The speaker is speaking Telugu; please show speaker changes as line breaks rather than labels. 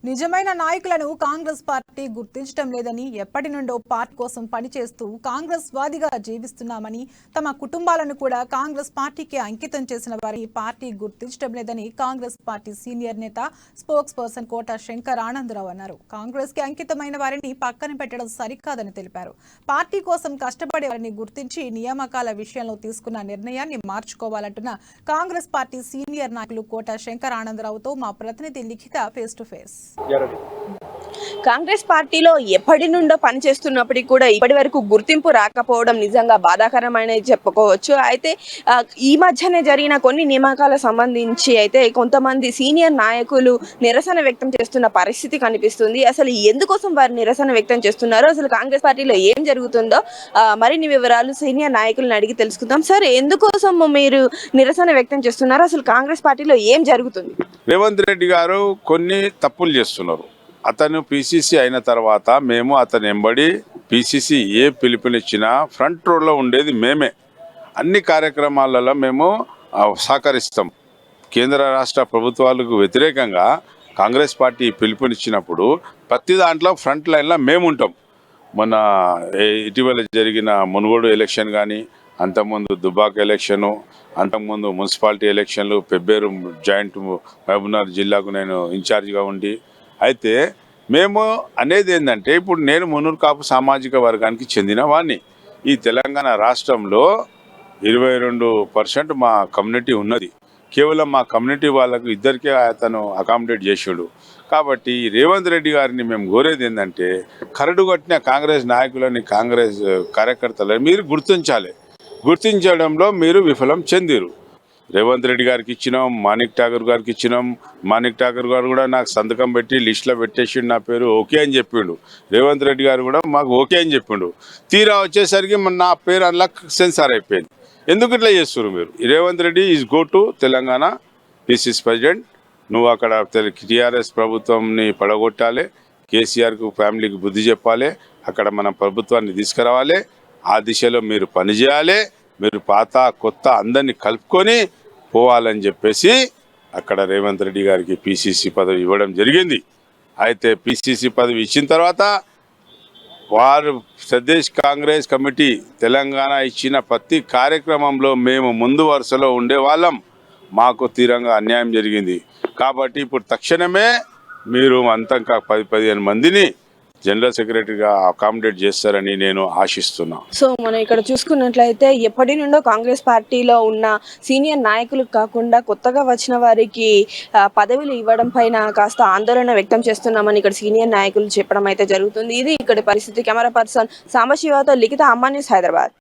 నిజమైన నాయకులను కాంగ్రెస్ పార్టీ గుర్తించడం లేదని, ఎప్పటి నుండో పార్టీ కోసం పనిచేస్తూ కాంగ్రెస్ వాదిగా జీవిస్తున్నామని, తమ కుటుంబాలను కూడా కాంగ్రెస్ పార్టీకి అంకితం చేసిన వారిని పార్టీ గుర్తించడం లేదని కాంగ్రెస్ పార్టీ సీనియర్ నేత స్పోక్స్ పర్సన్ కోట శంకర్ ఆనందరావు అన్నారు. కాంగ్రెస్ కి అంకితమైన వారిని పక్కన పెట్టడం సరికాదని తెలిపారు. పార్టీ కోసం కష్టపడే వారిని గుర్తించి నియామకాల విషయంలో తీసుకున్న నిర్ణయాన్ని మార్చుకోవాలంటున్న కాంగ్రెస్ పార్టీ సీనియర్ నాయకులు కోట శంకర్ ఆనందరావుతో మా ప్రతినిధి లిఖిత ఫేస్ టు ఫేస్.
కాంగ్రెస్ పార్టీలో ఎప్పటి నుండో పనిచేస్తున్నప్పటికీ కూడా ఇప్పటి వరకు గుర్తింపు రాకపోవడం నిజంగా బాధాకరమైన చెప్పుకోవచ్చు. అయితే ఈ మధ్యనే జరిగిన కొన్ని నియామకాల సంబంధించి అయితే కొంతమంది సీనియర్ నాయకులు నిరసన వ్యక్తం చేస్తున్న పరిస్థితి కనిపిస్తుంది. అసలు ఎందుకోసం వారు నిరసన వ్యక్తం చేస్తున్నారు, అసలు కాంగ్రెస్ పార్టీలో ఏం జరుగుతుందో మరిన్ని వివరాలు సీనియర్ నాయకులను అడిగి తెలుసుకుందాం. సార్, ఎందుకోసం మీరు నిరసన వ్యక్తం చేస్తున్నారు, అసలు కాంగ్రెస్ పార్టీలో ఏం జరుగుతుంది?
రేవంత్ రెడ్డి గారు కొన్ని తప్పులు చేస్తున్నారు. అతను పిసిసి అయిన తర్వాత మేము అతను ఎంబడి పిసిసి ఏ పిలుపునిచ్చినా ఫ్రంట్ రోడ్లో ఉండేది మేమే. అన్ని కార్యక్రమాలలో మేము సహకరిస్తాం. కేంద్ర రాష్ట్ర ప్రభుత్వాలకు వ్యతిరేకంగా కాంగ్రెస్ పార్టీ పిలుపునిచ్చినప్పుడు ప్రతి దాంట్లో ఫ్రంట్ లైన్లో మేము ఉంటాం. మొన్న ఇటీవల జరిగిన మునుగోడు ఎలక్షన్ కానీ, అంతకుముందు దుబ్బాక ఎలక్షను, అంతకుముందు మున్సిపాలిటీ ఎలక్షన్లు, పెబ్బేరు జాయింట్ మహబూబ్నగర్ జిల్లాకు నేను ఇన్ఛార్జిగా ఉండి, అయితే మేము అనేది ఏంటంటే, ఇప్పుడు నేను మున్నూరు కాపు సామాజిక వర్గానికి చెందిన వాడిని. ఈ తెలంగాణ రాష్ట్రంలో 22% మా కమ్యూనిటీ ఉన్నది. కేవలం మా కమ్యూనిటీ వాళ్ళకు ఇద్దరికే అతను అకామిడేట్ చేసాడు. కాబట్టి రేవంత్ రెడ్డి గారిని మేము కోరేది ఏంటంటే, కరడు కొట్టిన కాంగ్రెస్ నాయకులని, కాంగ్రెస్ కార్యకర్తలని మీరు గుర్తించాలి. గుర్తించడంలో మీరు విఫలం చెందిరు. రేవంత్ రెడ్డి గారికి ఇచ్చినాం, మాణిక్ ఠాకూర్ గారికి ఇచ్చినాం. మాణిక్ ఠాకూర్ గారు కూడా నాకు సంతకం పెట్టి లిస్టులో పెట్టేసిండు, నా పేరు ఓకే అని చెప్పిండు. రేవంత్ రెడ్డి గారు కూడా మాకు ఓకే అని చెప్పిండు. తీరా వచ్చేసరికి నా పేరు అందులో సెన్సార్ అయిపోయింది. ఎందుకు ఇట్లా చేస్తున్నారు మీరు? Revanth Reddy is go to Telangana PCC president. నువ్వు అక్కడ టీఆర్ఎస్ ప్రభుత్వంని పడగొట్టాలి, కేసీఆర్కు ఫ్యామిలీకి బుద్ధి చెప్పాలి, అక్కడ మన ప్రభుత్వాన్ని తీసుకురావాలి. ఆ దిశలో మీరు పనిచేయాలి. మీరు పాత కొత్త అందరినీ కలుపుకొని పోవాలని చెప్పేసి అక్కడ రేవంత్ రెడ్డి గారికి పిసిసి పదవి ఇవ్వడం జరిగింది. అయితే పిసిసి పదవి ఇచ్చిన తర్వాత వారు ప్రదేశ్ కాంగ్రెస్ కమిటీ తెలంగాణ ఇచ్చిన ప్రతి కార్యక్రమంలో మేము ముందు వరుసలో ఉండేవాళ్ళం. మాకు తీవ్రంగా అన్యాయం జరిగింది. కాబట్టి ఇప్పుడు తక్షణమే మీరు అంతా 10-15 మందిని జనరల్ సెక్రటరీగా అకామిడేట్ చేస్తారని నేను ఆశిస్తున్నా.
సో మనం ఇక్కడ చూసుకున్నట్లయితే ఎప్పటి నుండో కాంగ్రెస్ పార్టీలో ఉన్న సీనియర్ నాయకులు కాకుండా కొత్తగా వచ్చిన వారికి పదవులు ఇవ్వడం పైన కాస్త ఆందోళన వ్యక్తం చేస్తున్నామని ఇక్కడ సీనియర్ నాయకులు చెప్పడం అయితే జరుగుతుంది. ఇది ఇక్కడ పరిస్థితి. కెమెరా పర్సన్ సాంబశివతో లిఖిత, అమ్మా న్యూస్, హైదరాబాద్.